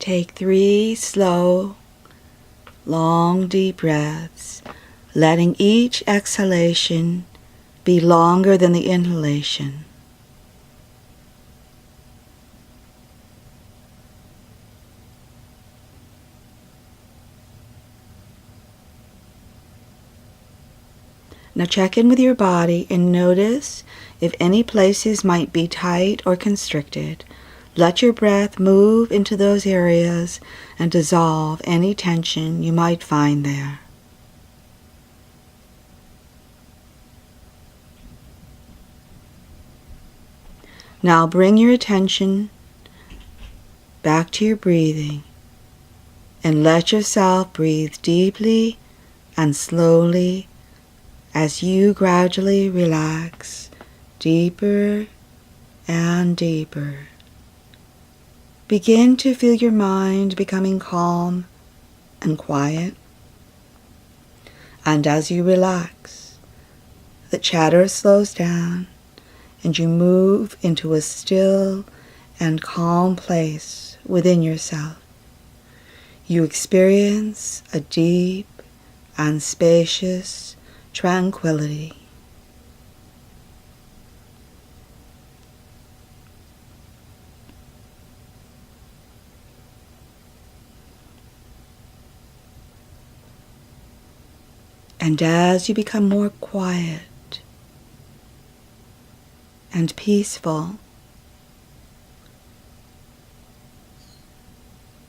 Take 3 slow, long, deep breaths, letting each exhalation be longer than the inhalation. Now check in with your body and notice if any places might be tight or constricted. Let your breath move into those areas and dissolve any tension you might find there. Now bring your attention back to your breathing and let yourself breathe deeply and slowly as you gradually relax deeper and deeper. Begin to feel your mind becoming calm and quiet. And as you relax, the chatter slows down and you move into a still and calm place within yourself. You experience a deep and spacious tranquility. And as you become more quiet and peaceful,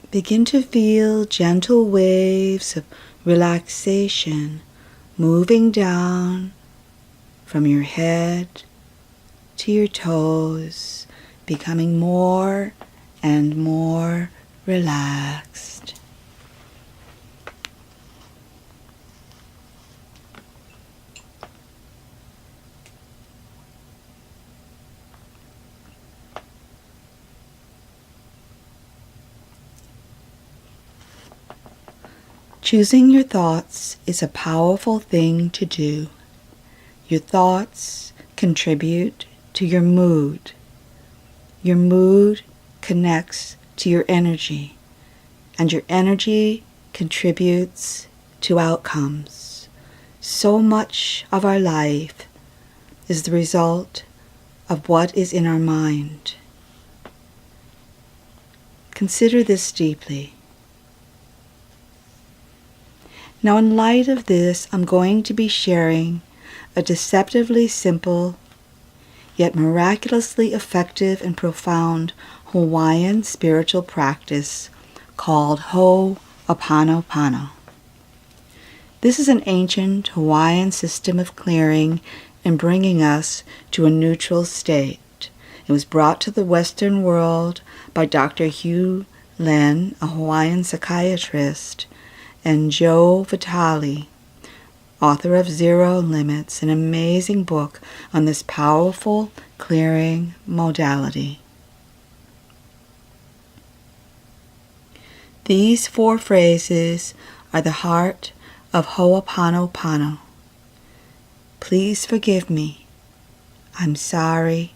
begin to feel gentle waves of relaxation moving down from your head to your toes, becoming more and more relaxed. Choosing your thoughts is a powerful thing to do. Your thoughts contribute to your mood. Your mood connects to your energy, and your energy contributes to outcomes. So much of our life is the result of what is in our mind. Consider this deeply. Now, in light of this, I'm going to be sharing a deceptively simple, yet miraculously effective and profound Hawaiian spiritual practice called Oponopono. This is an ancient Hawaiian system of clearing and bringing us to a neutral state. It was brought to the Western world by Dr. Hugh Len, a Hawaiian psychiatrist, and Joe Vitale, author of Zero Limits, an amazing book on this powerful clearing modality. These 4 phrases are the heart of Ho'oponopono. Please forgive me. I'm sorry.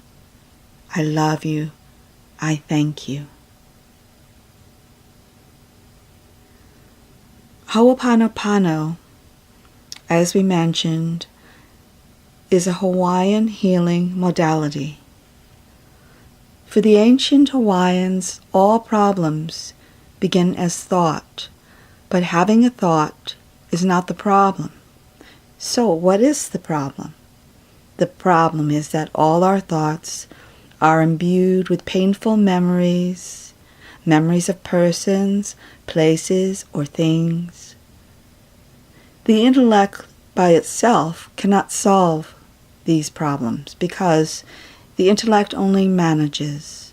I love you. I thank you. Ho'oponopono, as we mentioned, is a Hawaiian healing modality. For the ancient Hawaiians, all problems begin as thought, but having a thought is not the problem. So what is the problem? The problem is that all our thoughts are imbued with painful memories of persons, places, or things. The intellect by itself cannot solve these problems because the intellect only manages.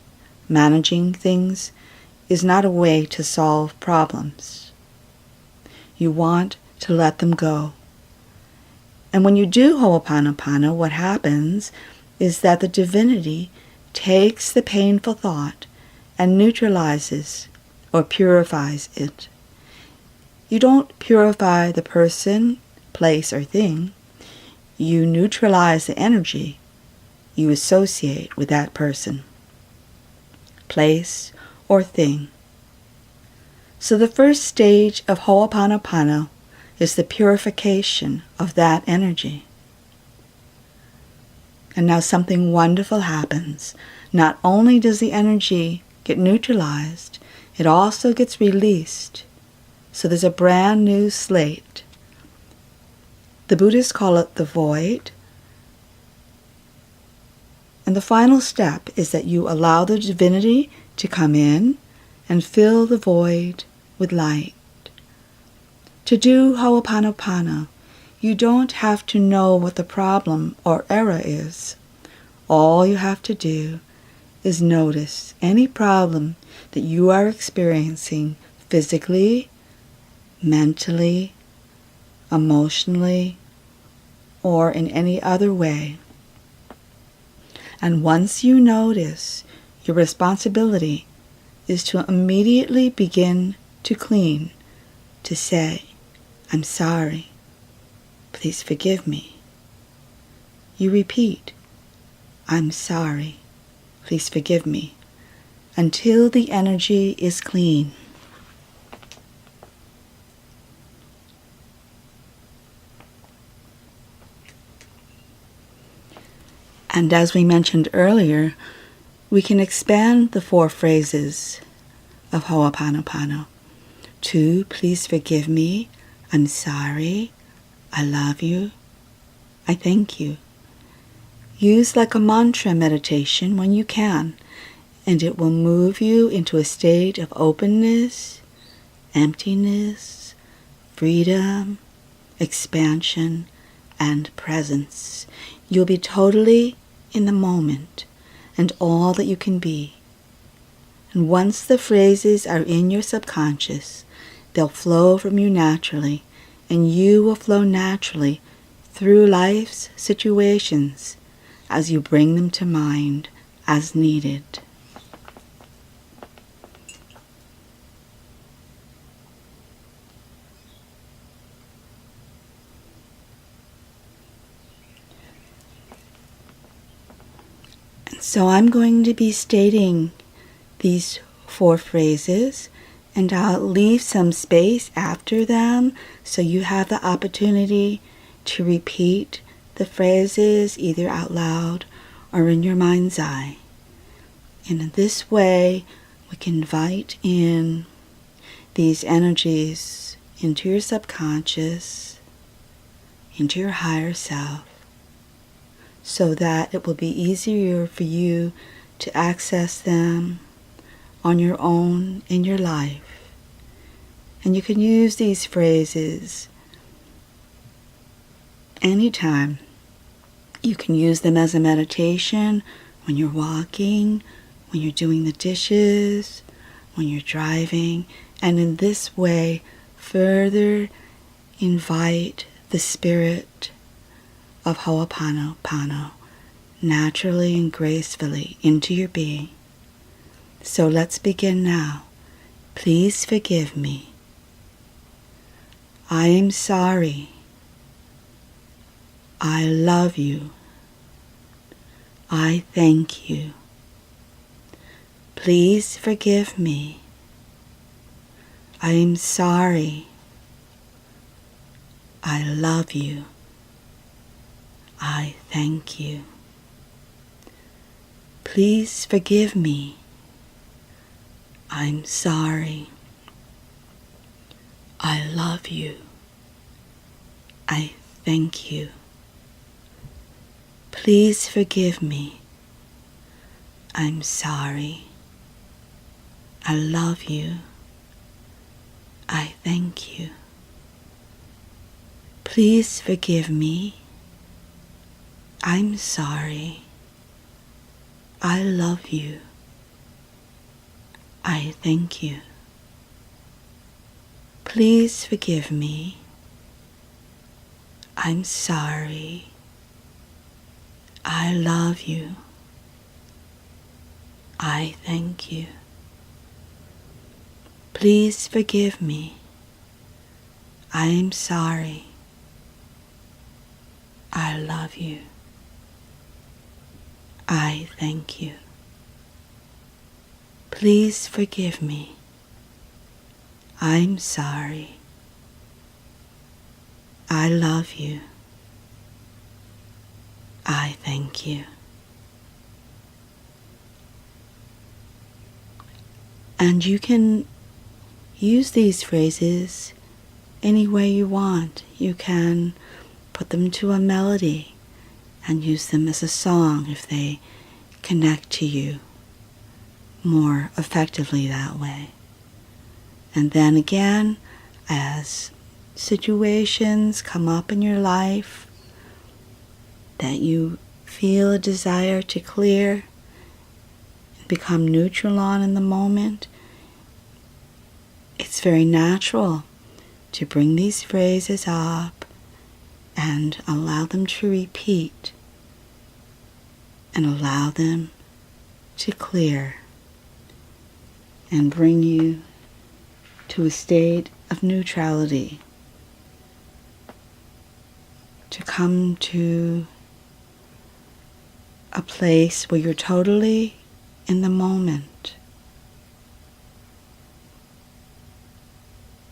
Managing things is not a way to solve problems. You want to let them go. And when you do Ho'oponopono, what happens is that the divinity takes the painful thought and neutralizes or purifies it. You don't purify the person, place, or thing. You neutralize the energy you associate with that person, place, or thing. So the first stage of Ho'oponopono is the purification of that energy. And now something wonderful happens. Not only does the energy get neutralized, it also gets released. So there's a brand new slate. The Buddhists call it the void. And the final step is that you allow the divinity to come in and fill the void with light. To do Ho'oponopono, you don't have to know what the problem or error is. All you have to do is notice any problem that you are experiencing physically, mentally, emotionally, or in any other way. And once you notice, your responsibility is to immediately begin to clean, to say, I'm sorry, please forgive me. You repeat, I'm sorry, please forgive me, until the energy is clean. And as we mentioned earlier, we can expand the 4 phrases of Ho'oponopono to please forgive me, I'm sorry, I love you, I thank you. Use like a mantra meditation when you can, and it will move you into a state of openness, emptiness, freedom, expansion, and presence. You'll be totally in the moment and all that you can be. And once the phrases are in your subconscious, they'll flow from you naturally, and you will flow naturally through life's situations as you bring them to mind as needed. So I'm going to be stating these 4 phrases, and I'll leave some space after them so you have the opportunity to repeat the phrases either out loud or in your mind's eye. And in this way, we can invite in these energies into your subconscious, into your higher self, so that it will be easier for you to access them on your own in your life. And you can use these phrases anytime. You can use them as a meditation when you're walking, when you're doing the dishes, when you're driving, and in this way further invite the spirit of Ho'oponopono naturally and gracefully into your being. So let's begin now. Please forgive me. I am sorry. I love you. I thank you. Please forgive me. I am sorry. I love you. I thank you. Please forgive me. I'm sorry. I love you. I thank you. Please forgive me. I'm sorry. I love you. I thank you. Please forgive me. I'm sorry. I love you. I thank you. Please forgive me. I'm sorry. I love you. I thank you. Please forgive me. I'm sorry. I love you. I thank you. Please forgive me. I'm sorry. I love you. I thank you. And you can use these phrases any way you want. You can put them to a melody and use them as a song if they connect to you more effectively that way. And then again, as situations come up in your life that you feel a desire to clear and become neutral on in the moment, it's very natural to bring these phrases up and allow them to repeat and allow them to clear and bring you to a state of neutrality, to come to a place where you're totally in the moment,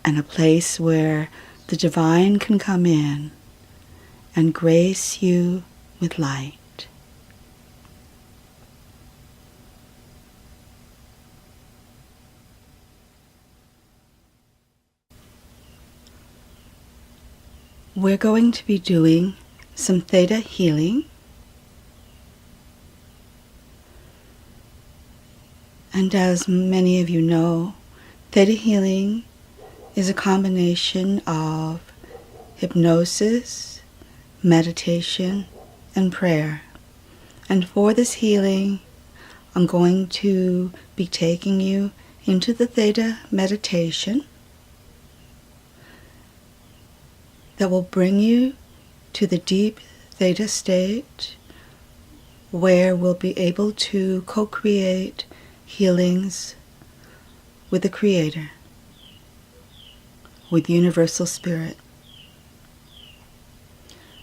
and a place where the divine can come in and grace you with light. We're going to be doing some Theta healing. And as many of you know, Theta healing is a combination of hypnosis, meditation, and prayer. And for this healing, I'm going to be taking you into the Theta meditation that will bring you to the deep Theta state where we'll be able to co-create healings with the Creator, with Universal Spirit.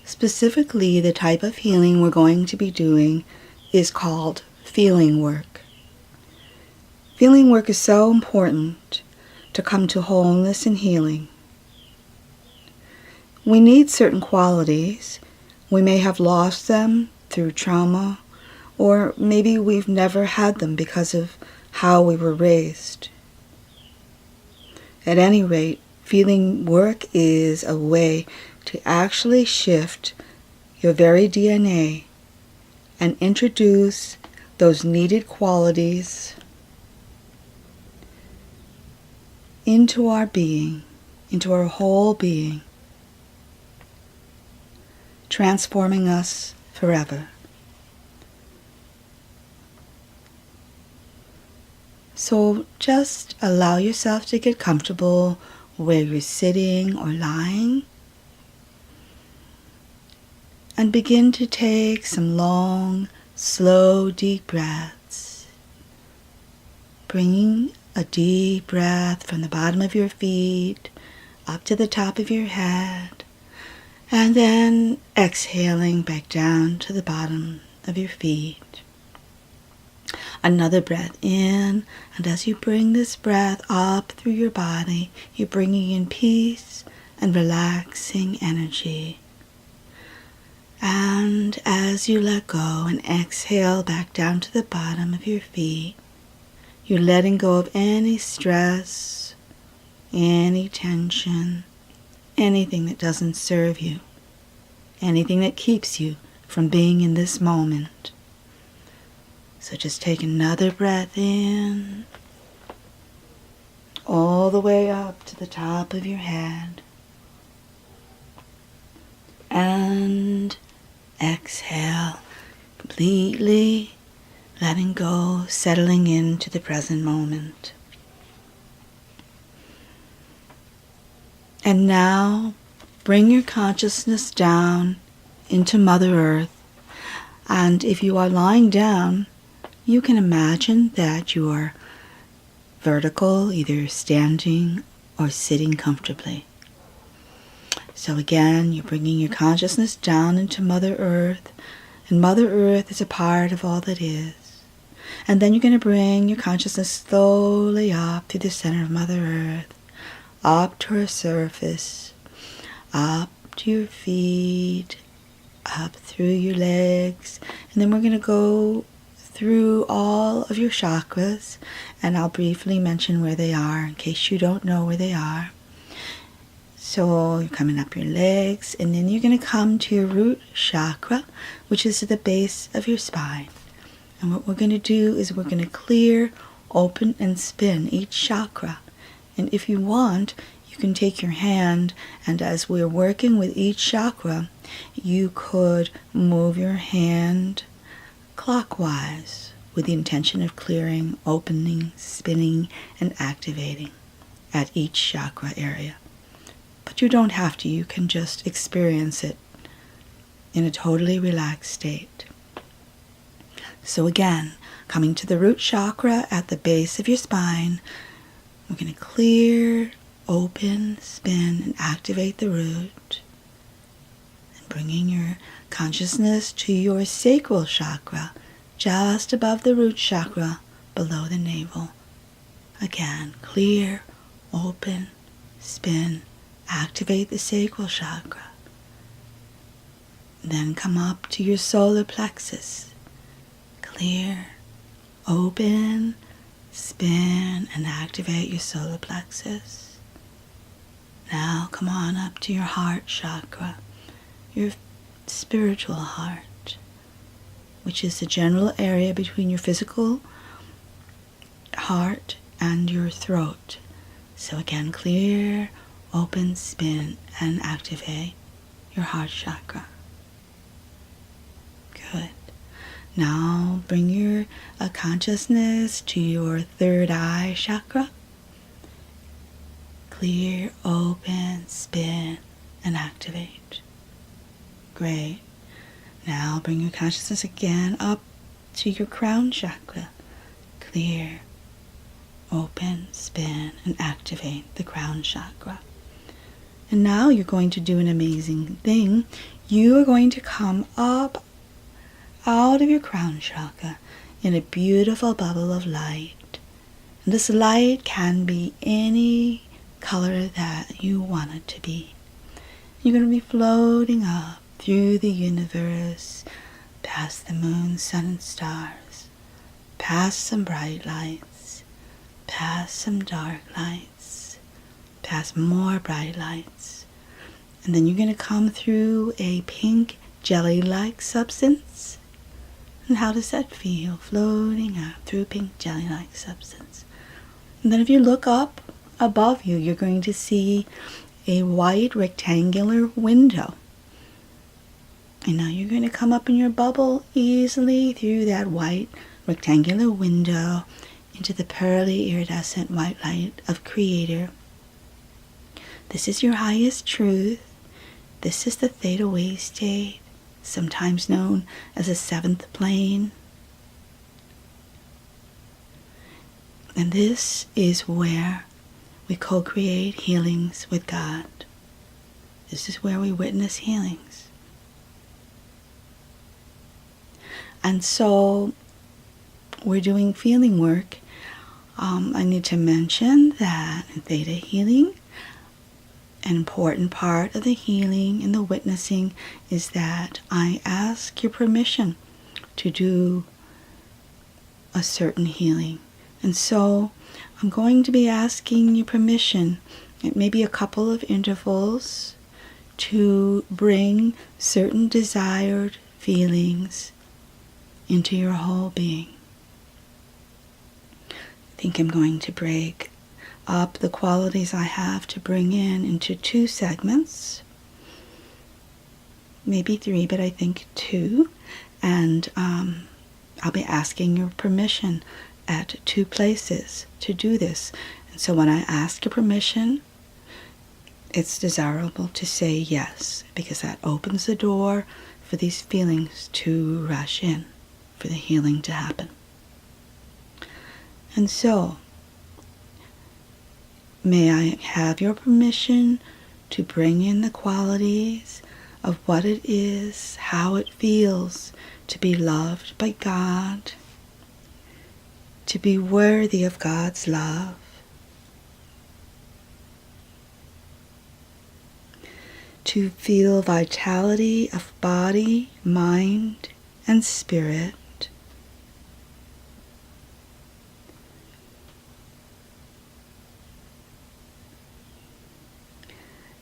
Specifically, the type of healing we're going to be doing is called feeling work. Feeling work is so important to come to wholeness and healing. We need certain qualities. We may have lost them through trauma, or maybe we've never had them because of how we were raised. At any rate, feeling work is a way to actually shift your very DNA and introduce those needed qualities into our being, into our whole being, transforming us forever. So just allow yourself to get comfortable where you're sitting or lying, and begin to take some long, slow, deep breaths, bringing a deep breath from the bottom of your feet up to the top of your head, and then exhaling back down to the bottom of your feet. Another breath in, and as you bring this breath up through your body, you're bringing in peace and relaxing energy. And as you let go and exhale back down to the bottom of your feet, you're letting go of any stress, any tension, anything that doesn't serve you, anything that keeps you from being in this moment. So just take another breath in, all the way up to the top of your head, and exhale, completely letting go, settling into the present moment. And now bring your consciousness down into Mother Earth, and if you are lying down, you can imagine that you are vertical, either standing or sitting comfortably. So again, you're bringing your consciousness down into Mother Earth, and Mother Earth is a part of all that is. And then you're going to bring your consciousness slowly up through the center of Mother Earth, up to our surface, up to your feet, up through your legs, and then we're going to go through all of your chakras, and I'll briefly mention where they are in case you don't know where they are. So you're coming up your legs, and then you're going to come to your root chakra, which is at the base of your spine. And what we're going to do is we're going to clear, open, and spin each chakra. And if you want, you can take your hand, and as we're working with each chakra, you could move your hand clockwise with the intention of clearing, opening, spinning, and activating at each chakra area. But you don't have to. You can just experience it in a totally relaxed state. So again, coming to the root chakra at the base of your spine, we're going to clear, open, spin, and activate the root. And bringing your consciousness to your sacral chakra, just above the root chakra, below the navel. Again, clear, open, spin, activate the sacral chakra. Then come up to your solar plexus. Clear, open, spin, and activate your solar plexus. Now come on up to your heart chakra, your spiritual heart, which is the general area between your physical heart and your throat. So again, clear, open, spin, and activate your heart chakra. Good. Now bring your consciousness to your third eye chakra. Clear, open, spin, and activate. Great. Now bring your consciousness again up to your crown chakra. Clear, open, spin, and activate the crown chakra. And now you're going to do an amazing thing. You are going to come up out of your crown chakra in a beautiful bubble of light. And this light can be any color that you want it to be. You're going to be floating up through the universe, past the moon, sun, and stars, past some bright lights, past some dark lights, past more bright lights. And then you're going to come through a pink jelly-like substance. And how does that feel, floating up through pink jelly-like substance? And then if you look up above you, you're going to see a white rectangular window. And now you're going to come up in your bubble easily through that white rectangular window into the pearly iridescent white light of Creator. This is your highest truth. This is the Theta wave state, sometimes known as a seventh plane. And this is where we co-create healings with God. This is where we witness healings. And so we're doing feeling work. I need to mention that in Theta healing, an important part of the healing and the witnessing is that I ask your permission to do a certain healing. And so I'm going to be asking your permission, it may be a couple of intervals, to bring certain desired feelings into your whole being. I think I'm going to break up the qualities I have to bring in into 2 segments, maybe 3, but I think 2, and I'll be asking your permission at 2 places to do this. And so when I ask your permission, it's desirable to say yes, because that opens the door for these feelings to rush in, for the healing to happen. And so, may I have your permission to bring in the qualities of what it is, how it feels to be loved by God, to be worthy of God's love, to feel vitality of body, mind, and spirit.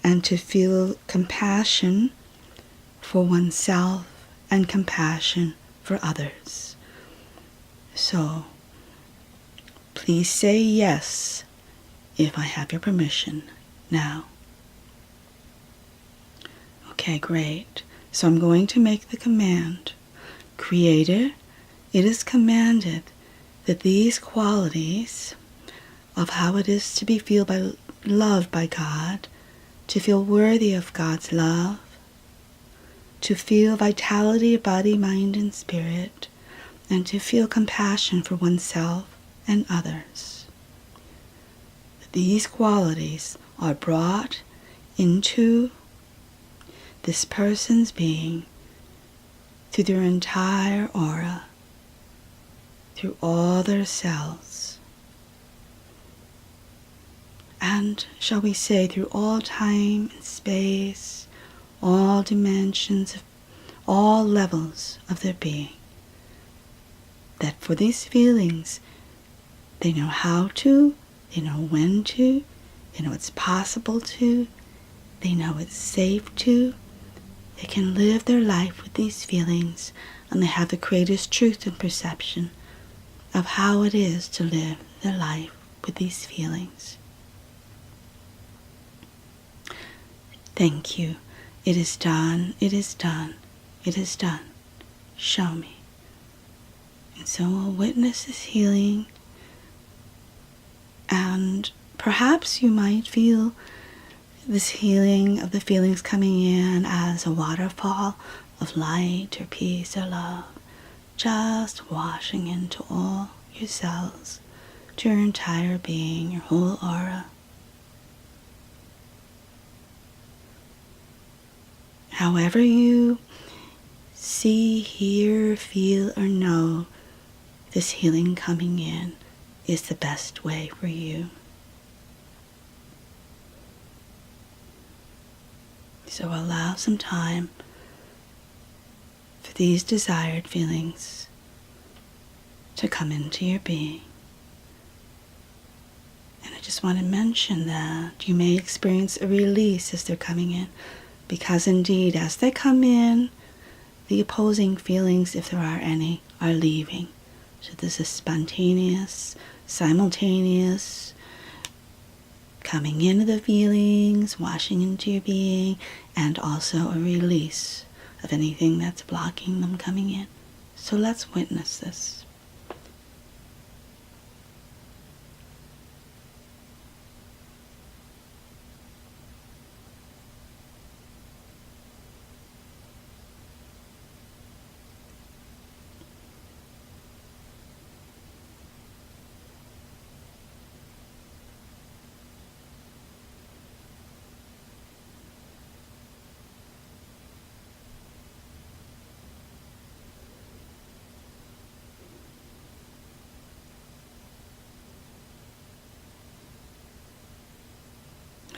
And to feel compassion for oneself and compassion for others. So, please say yes if I have your permission now. Okay, great. So I'm going to make the command. Creator, it is commanded that these qualities of how it is to be loved by God, to feel worthy of God's love, to feel vitality of body, mind, and spirit, and to feel compassion for oneself and others. These qualities are brought into this person's being through their entire aura, through all their cells, and, shall we say, through all time and space, all dimensions, all levels of their being. That for these feelings, they know how to, they know when to, they know it's possible to, they know it's safe to, they can live their life with these feelings, and they have the greatest truth and perception of how it is to live their life with these feelings. Thank you. It is done. It is done. It is done. Show me. And so we'll witness this healing. And perhaps you might feel this healing of the feelings coming in as a waterfall of light or peace or love, just washing into all your cells, to your entire being, your whole aura. However you see, hear, feel, or know this healing coming in is the best way for you. So allow some time for these desired feelings to come into your being. And I just want to mention that you may experience a release as they're coming in, because indeed, as they come in, the opposing feelings, if there are any, are leaving. So this is spontaneous, simultaneous, coming into the feelings, washing into your being, and also a release of anything that's blocking them coming in. So let's witness this.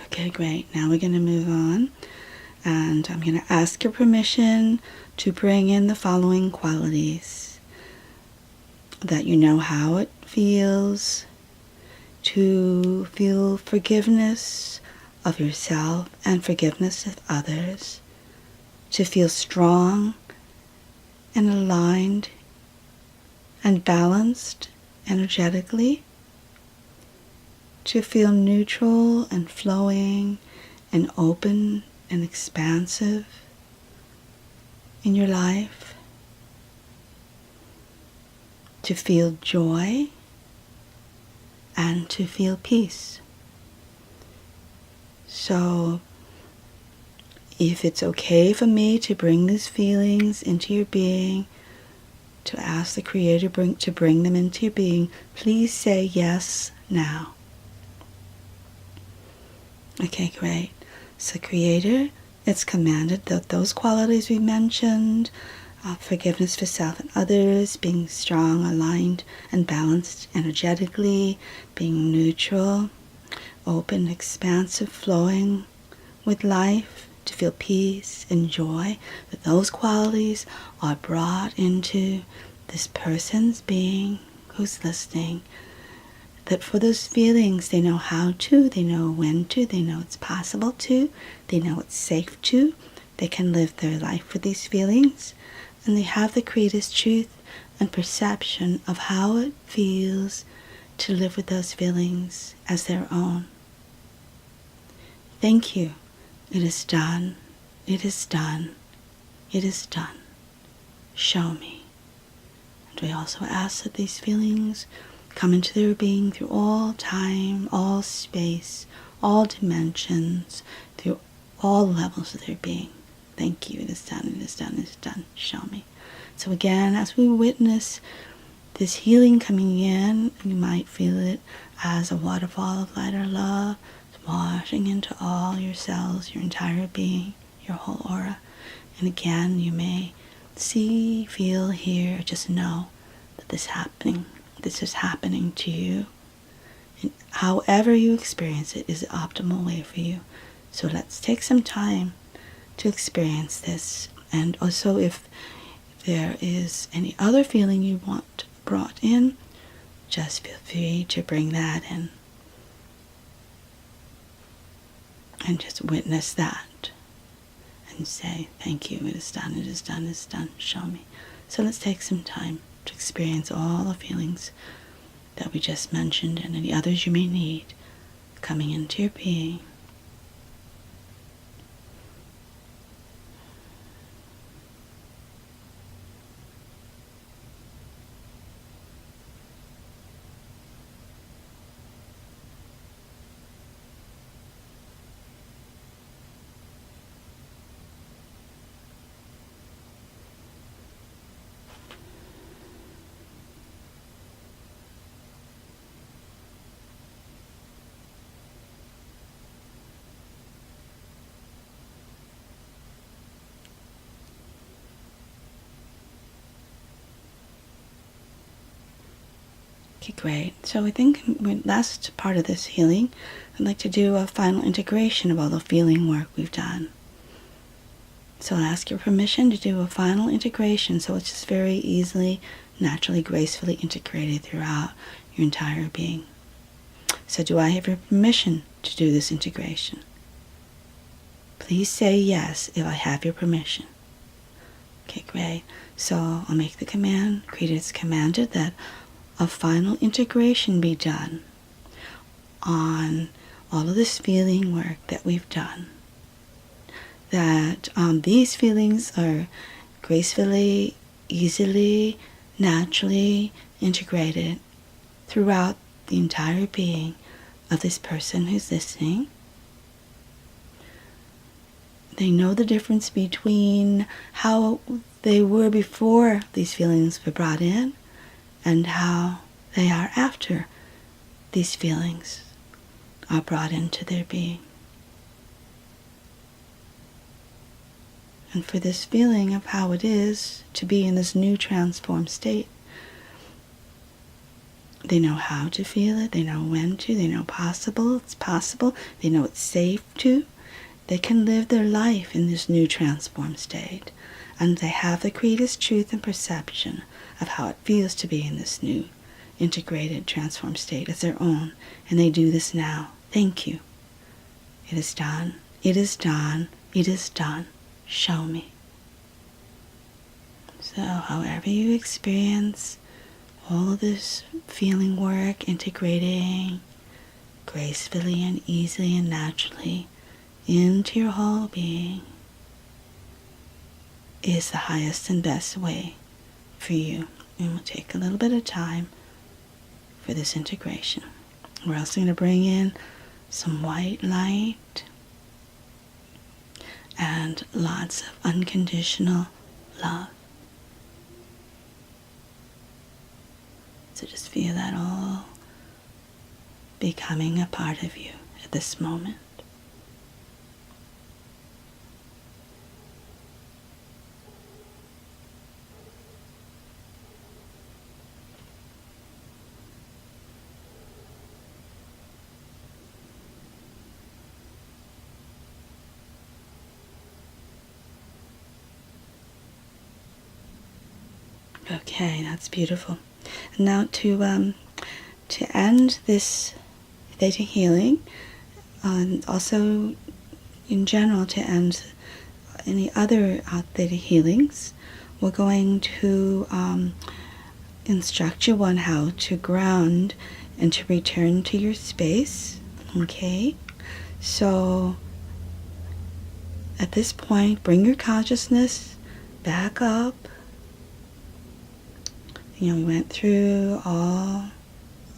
Okay, great. Now we're going to move on, and I'm going to ask your permission to bring in the following qualities. That you know how it feels to feel forgiveness of yourself and forgiveness of others, to feel strong and aligned and balanced energetically, to feel neutral and flowing and open and expansive in your life, to feel joy and to feel peace. So if it's okay for me to bring these feelings into your being, to ask the Creator to bring them into your being, please say yes now. Okay, great. So Creator, it's commanded that those qualities we mentioned, forgiveness for self and others, being strong, aligned, and balanced energetically, being neutral, open, expansive, flowing with life to feel peace and joy, that those qualities are brought into this person's being who's listening, that for those feelings they know how to, they know when to, they know it's possible to, they know it's safe to, they can live their life with these feelings, and they have the greatest truth and perception of how it feels to live with those feelings as their own. Thank you. It is done. It is done. It is done. Show me. And we also ask that these feelings come into their being through all time, all space, all dimensions, through all levels of their being. Thank you. It is done. It is done. It is done. Show me. So again, as we witness this healing coming in, you might feel it as a waterfall of light or love, washing into all your cells, your entire being, your whole aura. And again, you may see, feel, hear, just know that this is happening to you. And however you experience it is the optimal way for you. So let's take some time to experience this. And also, if there is any other feeling you want brought in, just feel free to bring that in. And just witness that. And say, thank you, it is done, it is done, it is done, show me. So let's take some time to experience all the feelings that we just mentioned and any others you may need coming into your being. Okay, great. So I think last part of this healing, I'd like to do a final integration of all the feeling work we've done. So I'll ask your permission to do a final integration so it's just very easily, naturally, gracefully integrated throughout your entire being. So do I have your permission to do this integration? Please say yes if I have your permission. Okay, great. So I'll make the command, Creator has commanded that a final integration be done on all of this feeling work that we've done. That these feelings are gracefully, easily, naturally integrated throughout the entire being of this person who's listening. They know the difference between how they were before these feelings were brought in and how they are after these feelings are brought into their being. And for this feeling of how it is to be in this new transformed state, they know how to feel it, they know when to, they know it's possible, they know it's safe to. They can live their life in this new transformed state. And they have the greatest truth and perception of how it feels to be in this new, integrated, transformed state as their own. And they do this now. Thank you. It is done. It is done. It is done. Show me. So however you experience all of this feeling work, integrating gracefully and easily and naturally into your whole being, is the highest and best way for you. And we'll take a little bit of time for this integration. We're also going to bring in some white light and lots of unconditional love. So just feel that all becoming a part of you at this moment. Okay, that's beautiful. And now to end this Theta healing, and also in general to end any other Theta healings, we're going to instruct you on how to ground and to return to your space. Okay, so at this point, bring your consciousness back up. We went through all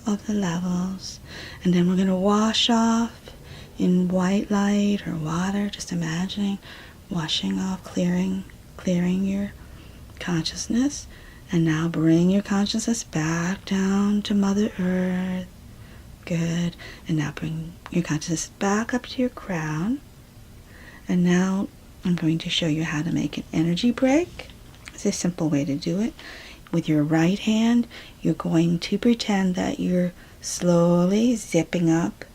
of the levels, and then we're going to wash off in white light or water, just imagining washing off, clearing your consciousness. And now bring your consciousness back down to Mother Earth. Good. And now bring your consciousness back up to your crown. And now I'm going to show you how to make an energy break. It's a simple way to do it. With your right hand, you're going to pretend that you're slowly zipping up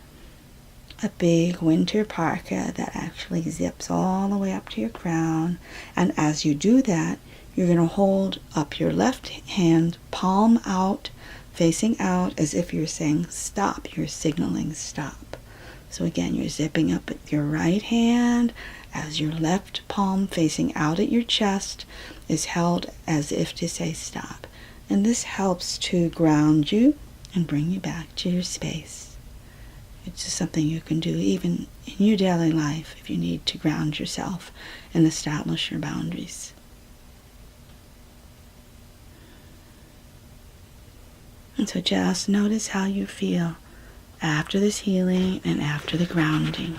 a big winter parka that actually zips all the way up to your crown. And as you do that, you're going to hold up your left hand, palm out, facing out, as if you're saying stop. You're signaling stop. So again, you're zipping up with your right hand as your left palm facing out at your chest is held as if to say stop. And this helps to ground you and bring you back to your space. It's just something you can do even in your daily life if you need to ground yourself and establish your boundaries. And so just notice how you feel after this healing and after the grounding.